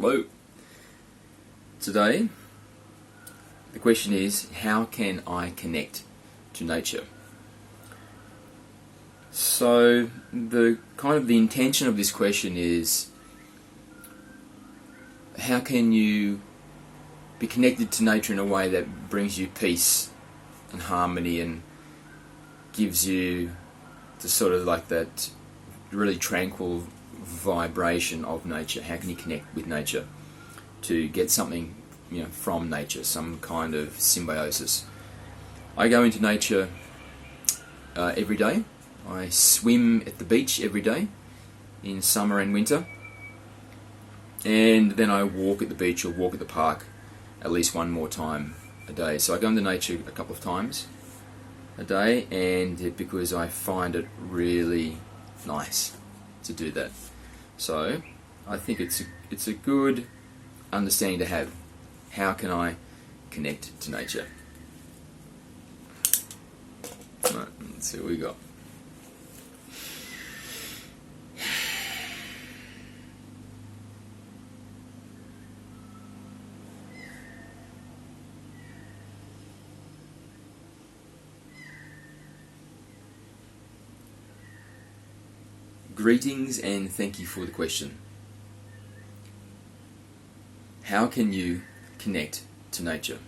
Hello. Today, the question is, how can I connect to nature? So, the intention of this question is, how can you be connected to nature in a way that brings you peace and harmony and gives you the sort of like that really tranquil vibration of nature? How can you connect with nature to get something, from nature, some kind of symbiosis? I go into nature every day. I swim at the beach every day in summer and winter, and then I walk at the beach or walk at the park at least one more time a day. So I go into nature a couple of times a day, and because I find it really nice to do that. So I think it's a good understanding to have. How can I connect to nature? Right, let's see what we got. Greetings and thank you for the question. How can you connect to nature?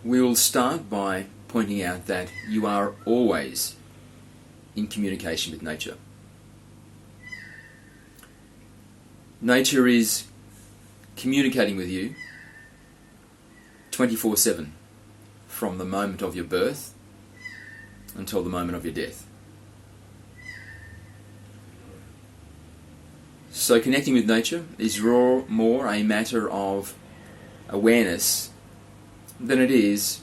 We will start by pointing out that you are always in communication with nature. Nature is communicating with you 24/7. From the moment of your birth until the moment of your death. So connecting with nature is more a matter of awareness than it is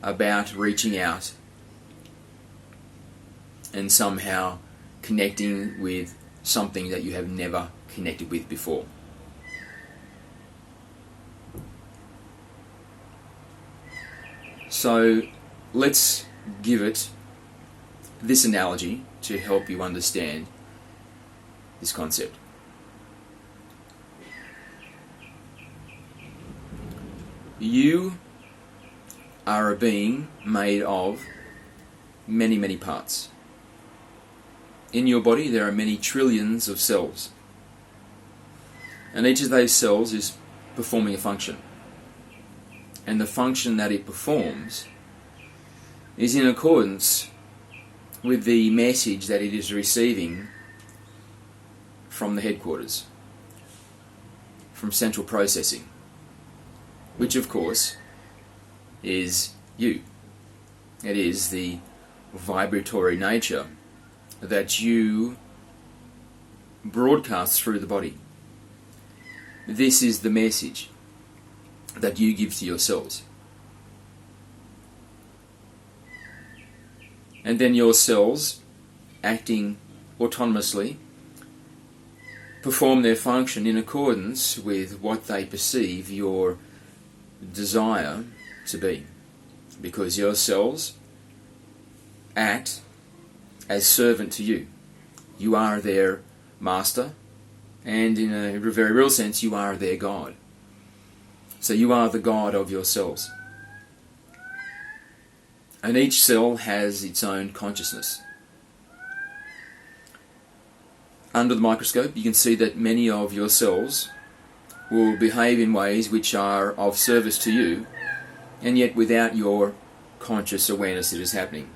about reaching out and somehow connecting with something that you have never connected with before. So let's give it this analogy to help you understand this concept. You are a being made of many, many parts. In your body there are many trillions of cells, and each of those cells is performing a function. And the function that it performs is in accordance with the message that it is receiving from the headquarters, from central processing, which of course is you. It is the vibratory nature that you broadcast through the body. This is the message that you give to your cells. And then your cells, acting autonomously, perform their function in accordance with what they perceive your desire to be. Because your cells act as servant to you. You are their master, and in a very real sense, you are their God. So you are the God of your cells. And each cell has its own consciousness. Under the microscope, you can see that many of your cells will behave in ways which are of service to you, and yet without your conscious awareness it is happening.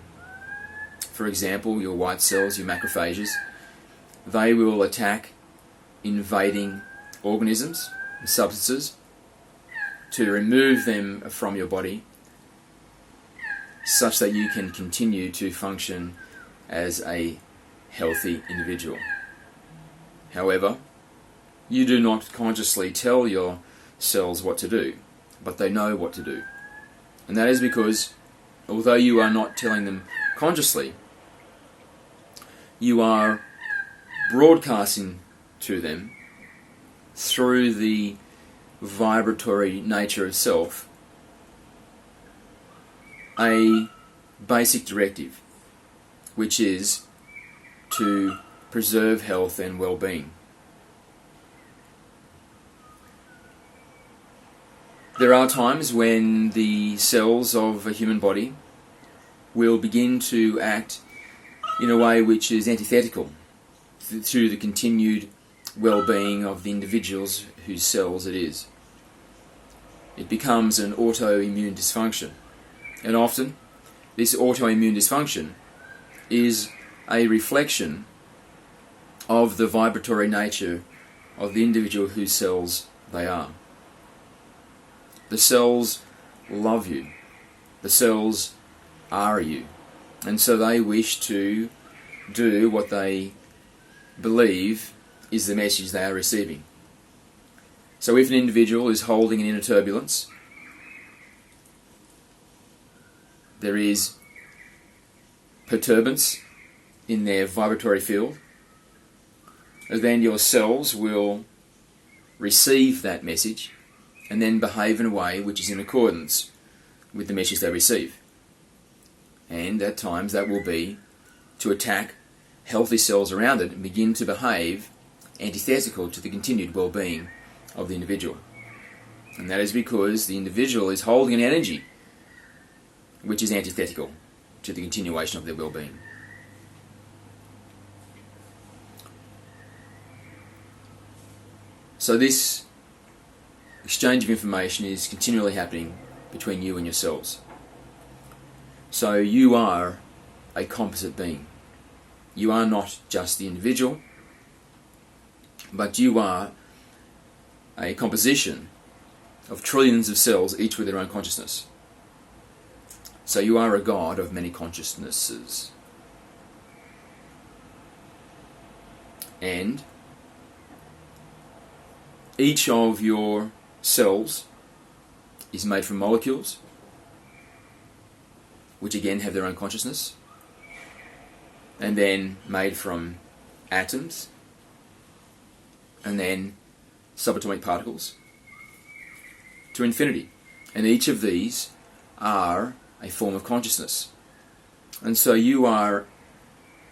For example, your white cells, your macrophages, they will attack invading organisms and substances to remove them from your body such that you can continue to function as a healthy individual. However, you do not consciously tell your cells what to do, but they know what to do. And that is because, although you are not telling them consciously, you are broadcasting to them through the vibratory nature itself a basic directive, which is to preserve health and well-being. There are times when the cells of a human body will begin to act in a way which is antithetical to the continued well-being of the individuals whose cells it is. It becomes an autoimmune dysfunction, and often this autoimmune dysfunction is a reflection of the vibratory nature of the individual whose cells they are. The cells love you. The cells are you. And so they wish to do what they believe is the message they are receiving. So if an individual is holding an inner turbulence, there is perturbance in their vibratory field, then your cells will receive that message and then behave in a way which is in accordance with the message they receive. And at times that will be to attack healthy cells around it and begin to behave antithetical to the continued well-being of the individual. And that is because the individual is holding an energy which is antithetical to the continuation of their well-being. So this exchange of information is continually happening between you and your cells. So you are a composite being. You are not just the individual, but you are a composition of trillions of cells, each with their own consciousness. So you are a God of many consciousnesses. And each of your cells is made from molecules, which again have their own consciousness, and then made from atoms, and then subatomic particles, to infinity. And each of these are a form of consciousness. And so you are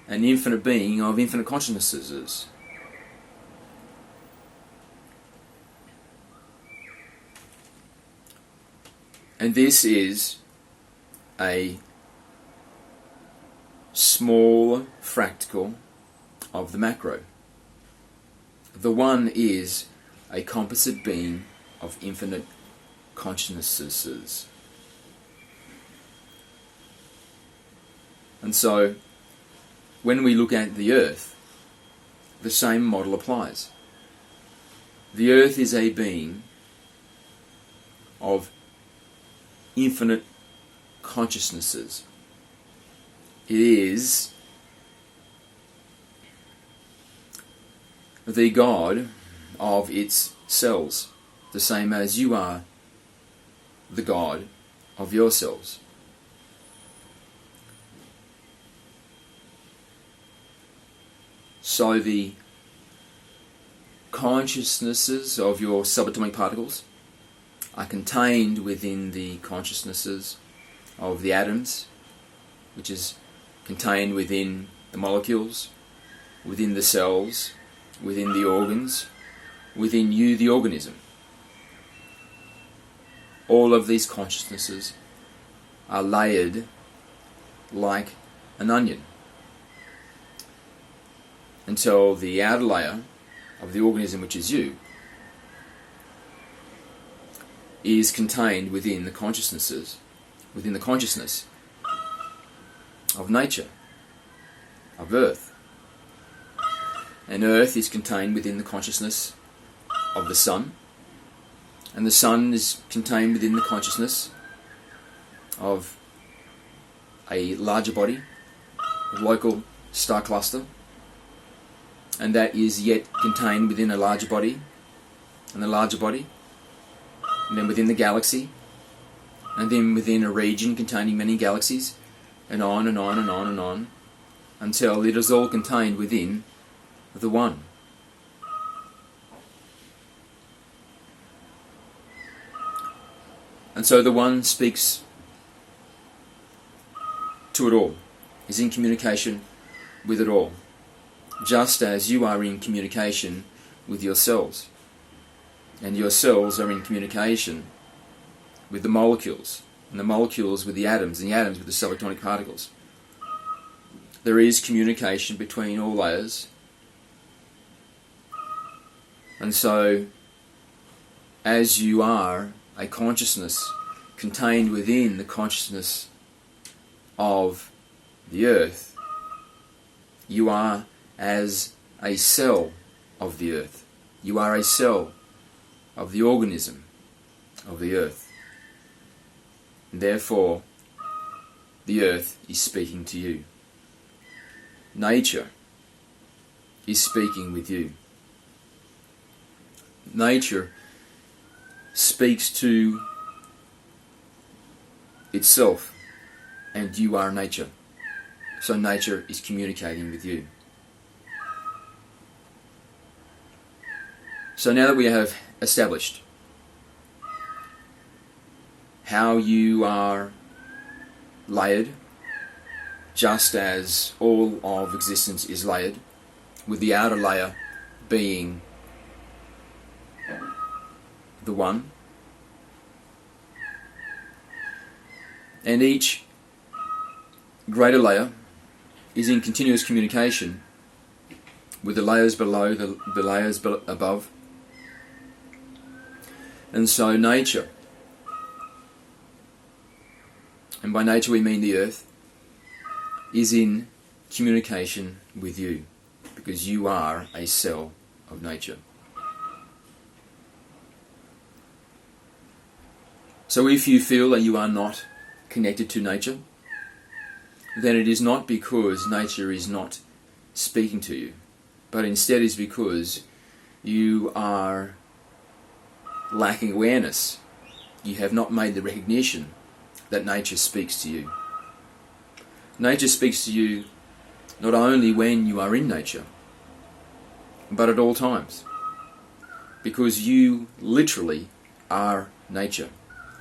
an infinite being of infinite consciousnesses. And this is a small fractal of the macro. The one is a composite being of infinite consciousnesses. And so, when we look at the Earth, the same model applies. The Earth is a being of infinite consciousnesses. It is the God of its cells, the same as you are the God of your cells. So the consciousnesses of your subatomic particles are contained within the consciousnesses of the atoms, which is contained within the molecules, within the cells, within the organs, within you, the organism. All of these consciousnesses are layered like an onion until the outer layer of the organism, which is you, is contained within the consciousnesses, within the consciousness of nature, of Earth. And Earth is contained within the consciousness of the Sun, and the Sun is contained within the consciousness of a larger body, a local star cluster, and that is yet contained within a larger body, and the larger body, and then within the galaxy, and then within a region containing many galaxies, and on and on and on and on, until it is all contained within the One. And so the One speaks to it all, is in communication with it all. just as you are in communication with your cells, and your cells are in communication with the molecules, and the molecules with the atoms, and the atoms with the subatonic particles. There is communication between all layers, and so as you are a consciousness contained within the consciousness of the earth, you are as a cell of the earth. You are a cell of the organism of the earth. And therefore, the earth is speaking to you. Nature is speaking with you. Nature speaks to itself, and you are nature. So nature is communicating with you. So now that we have established how you are layered, just as all of existence is layered, with the outer layer being the one, and each greater layer is in continuous communication with the layers below, the layers above. And so nature, and by nature we mean the earth, is in communication with you, because you are a cell of nature. So if you feel that you are not connected to nature, then it is not because nature is not speaking to you, but instead is because you are lacking awareness. You have not made the recognition that nature speaks to you. Nature speaks to you not only when you are in nature, but at all times, because you literally are nature,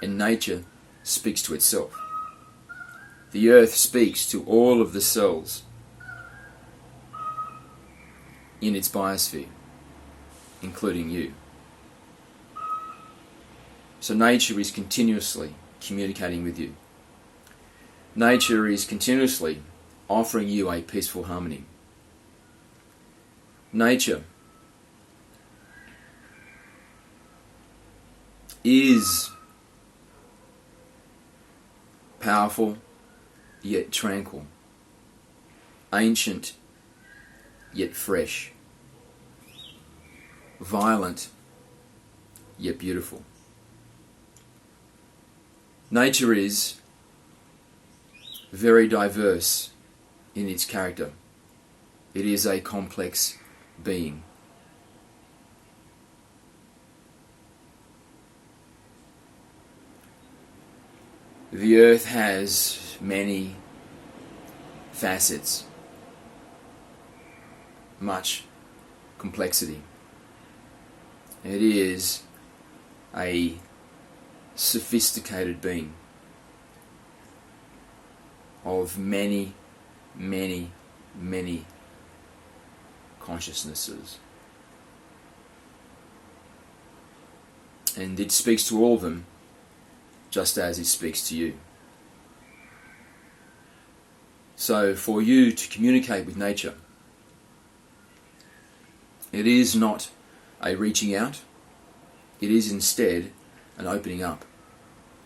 and nature speaks to itself. The earth speaks to all of the cells in its biosphere, including you. So nature is continuously communicating with you. Nature is continuously offering you a peaceful harmony. Nature is powerful yet tranquil, ancient yet fresh, violent yet beautiful. Nature is very diverse in its character. It is a complex being. The earth has many facets, much complexity. It is a sophisticated being of many, many, many consciousnesses. And it speaks to all of them just as it speaks to you. So for you to communicate with nature, it is not a reaching out, it is instead an opening up.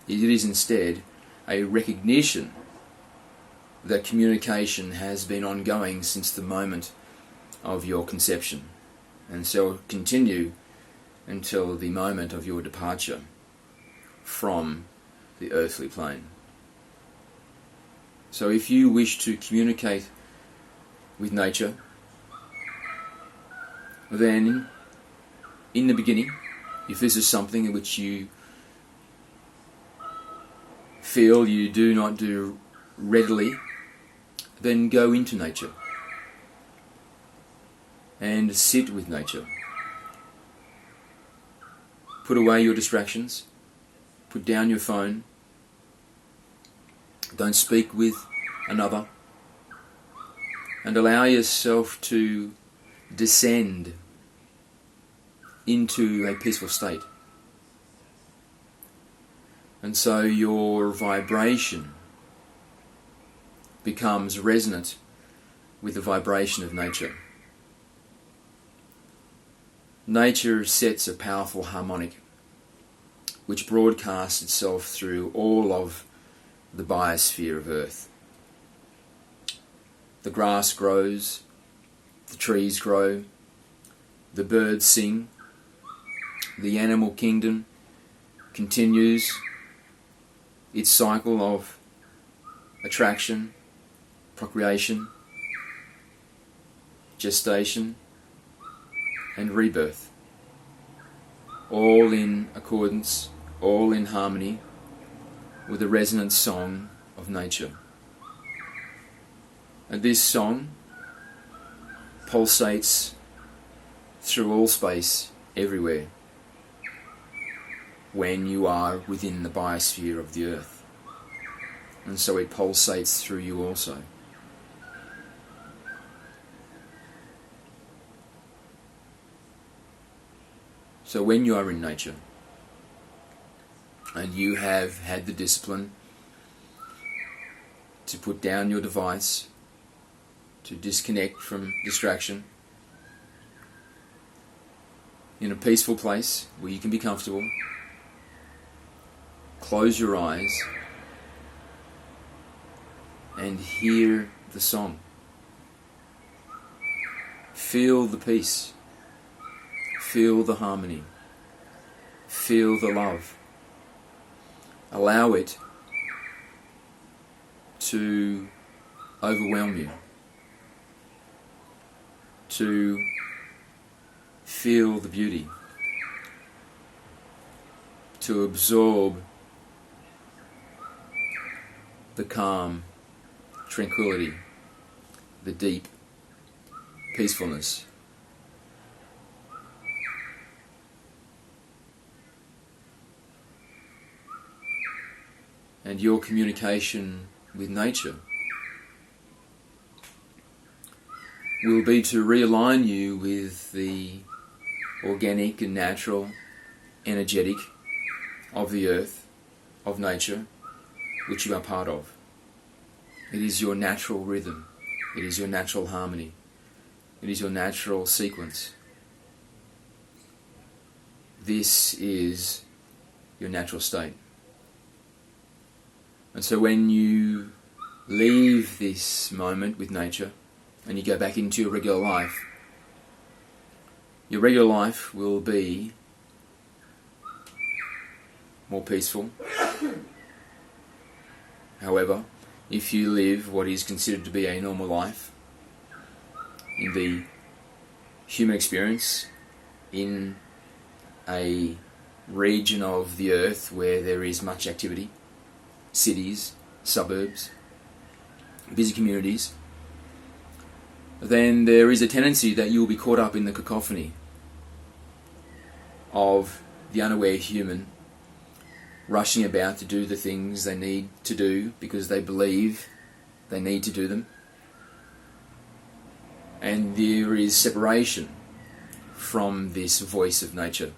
It is instead a recognition that communication has been ongoing since the moment of your conception, and shall continue until the moment of your departure from the earthly plane. So if you wish to communicate with nature, then in the beginning, if this is something in which you feel you do not do readily, then go into nature and sit with nature. Put away your distractions, put down your phone, don't speak with another, and allow yourself to descend into a peaceful state. And so your vibration becomes resonant with the vibration of nature. Nature sets a powerful harmonic which broadcasts itself through all of the biosphere of Earth. The grass grows, the trees grow, the birds sing, the animal kingdom continues its cycle of attraction, procreation, gestation, and rebirth, all in accordance, all in harmony with the resonant song of nature. And this song pulsates through all space, everywhere, when you are within the biosphere of the earth. And so it pulsates through you also. So when you are in nature, and you have had the discipline to put down your device, to disconnect from distraction, in a peaceful place where you can be comfortable, close your eyes and hear the song. Feel the peace. Feel the harmony. Feel the love. Allow it to overwhelm you. To feel the beauty. To absorb the calm, tranquility, the deep peacefulness. And your communication with nature will be to realign you with the organic and natural, energetic of the earth, of nature, which you are part of. It is your natural rhythm. It is your natural harmony. It is your natural sequence. This is your natural state. And so when you leave this moment with nature and you go back into your regular life will be more peaceful. However, if you live what is considered to be a normal life in the human experience, in a region of the earth where there is much activity, cities, suburbs, busy communities, then there is a tendency that you will be caught up in the cacophony of the unaware human rushing about to do the things they need to do because they believe they need to do them. And there is separation from this voice of nature,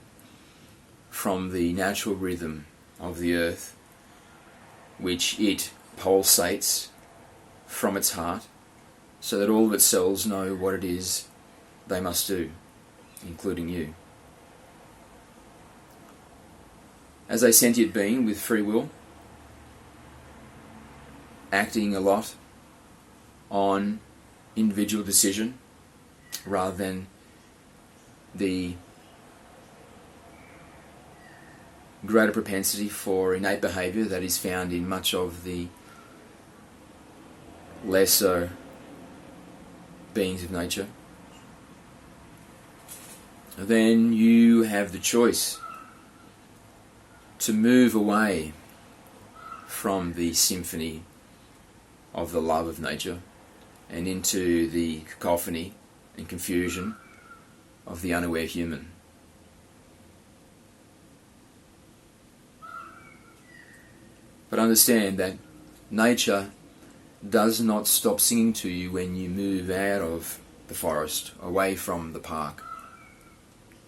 from the natural rhythm of the earth, which it pulsates from its heart, so that all of its cells know what it is they must do, including you. As a sentient being with free will, acting a lot on individual decision rather than the greater propensity for innate behaviour that is found in much of the lesser beings of nature, then you have the choice to move away from the symphony of the love of nature and into the cacophony and confusion of the unaware human. But understand that nature does not stop singing to you when you move out of the forest, away from the park,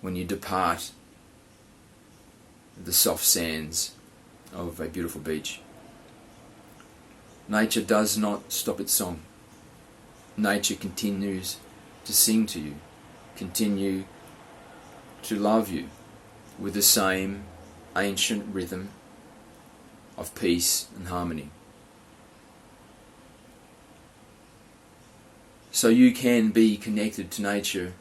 when you depart the soft sands of a beautiful beach. Nature does not stop its song. Nature continues to sing to you, continue to love you with the same ancient rhythm of peace and harmony. So you can be connected to nature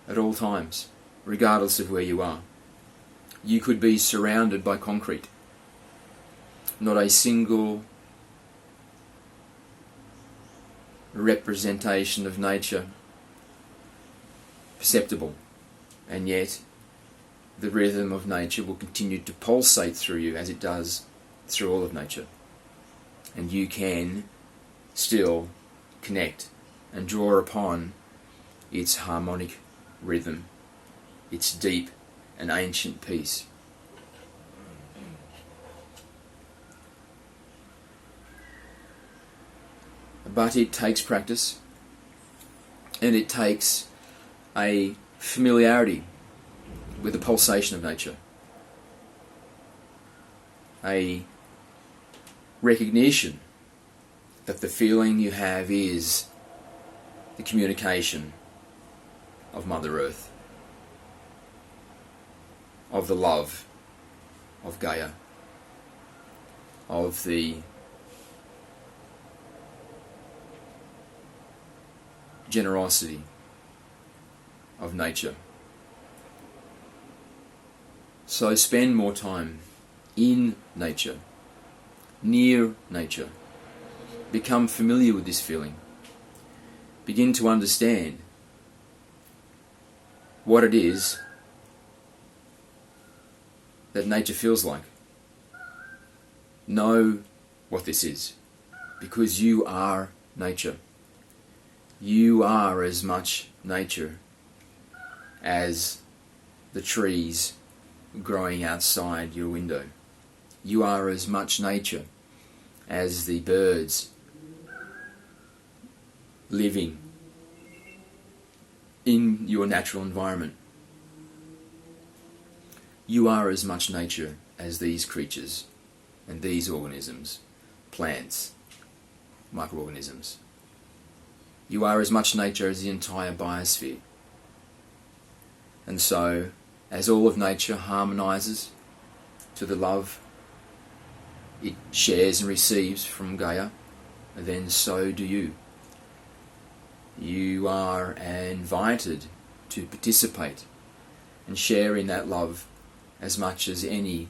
at all times, regardless of where you are. You could be surrounded by concrete. Not a single representation of nature perceptible, and yet the rhythm of nature will continue to pulsate through you as it does through all of nature. And you can still connect and draw upon its harmonic rhythm, its deep and ancient peace. But it takes practice, and it takes a familiarity with the pulsation of nature, a recognition that the feeling you have is the communication of Mother Earth, of the love of Gaia, of the generosity of nature. So spend more time in nature, near nature. Become familiar with this feeling. Begin to understand what it is that nature feels like. Know what this is, because you are nature. You are as much nature as the trees growing outside your window. You are as much nature as the birds living in your natural environment. You are as much nature as these creatures and these organisms, plants, microorganisms. You are as much nature as the entire biosphere. And so, as all of nature harmonizes to the love it shares and receives from Gaia, then so do you. You are invited to participate and share in that love as much as any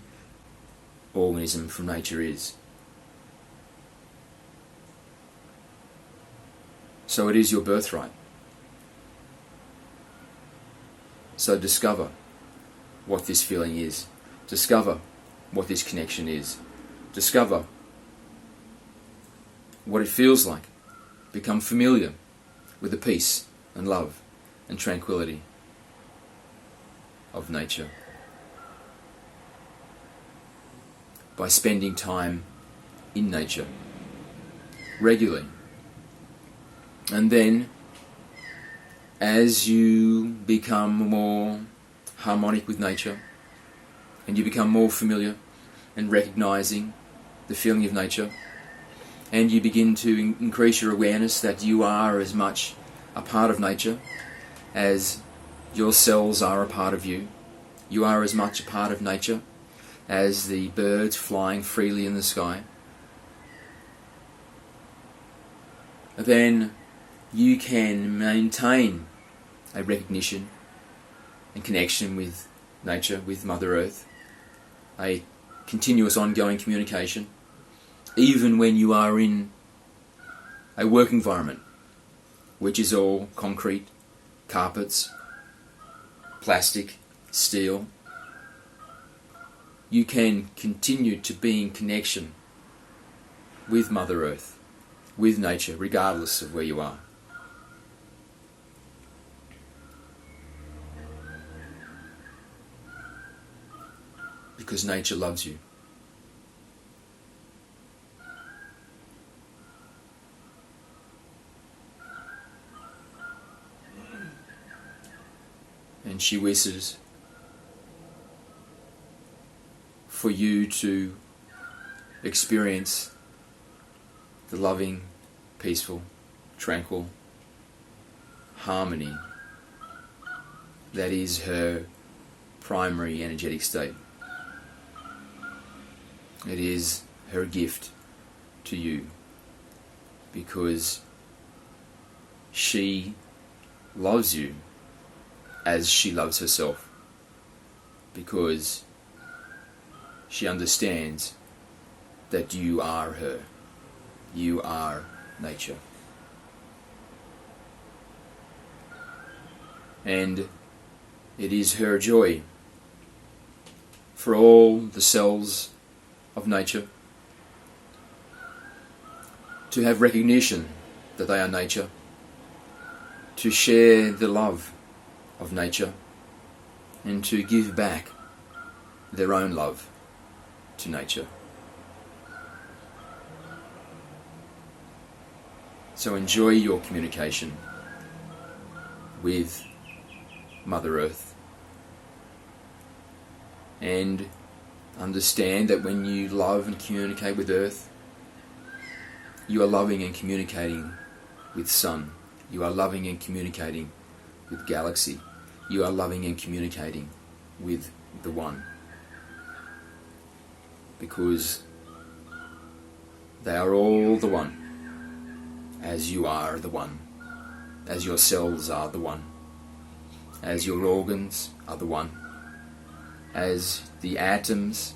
organism from nature is. So it is your birthright. So discover what this feeling is. Discover what this connection is. Discover what it feels like. Become familiar with the peace and love and tranquility of nature by spending time in nature regularly. And then, as you become more harmonic with nature, and you become more familiar and recognizing the feeling of nature, and you begin to increase your awareness that you are as much a part of nature as your cells are a part of you. You are as much a part of nature as the birds flying freely in the sky. Then you can maintain a recognition and connection with nature, with Mother Earth, a continuous ongoing communication, even when you are in a work environment, which is all concrete, carpets, plastic, steel. You can continue to be in connection with Mother Earth, with nature, regardless of where you are. Because nature loves you. she wishes for you to experience the loving, peaceful, tranquil harmony that is her primary energetic state. It is her gift to you because she loves you as she loves herself, because she understands that you are her. You are nature. And it is her joy for all the cells of nature to have recognition that they are nature, to share the love of nature, and to give back their own love to nature. So enjoy your communication with Mother Earth, and understand that when you love and communicate with Earth, you are loving and communicating with Sun. You are loving and communicating with Galaxy. You are loving and communicating with the One, because they are all the One, as you are the One, as your cells are the One, as your organs are the One, as the atoms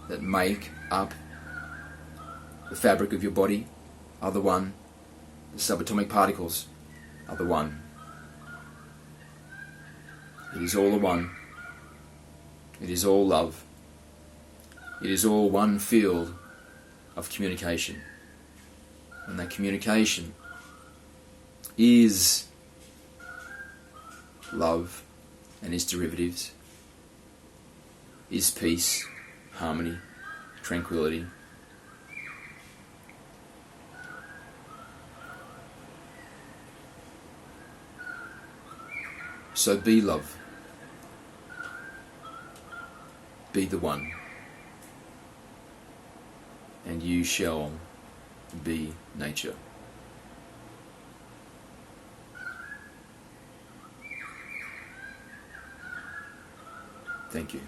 that make up the fabric of your body are the One, the subatomic particles are the One. It is all the One. It is all love. It is all one field of communication. And that communication is love and its derivatives, is peace, harmony, tranquility. So be love. Be the One. And you shall be nature. Thank you.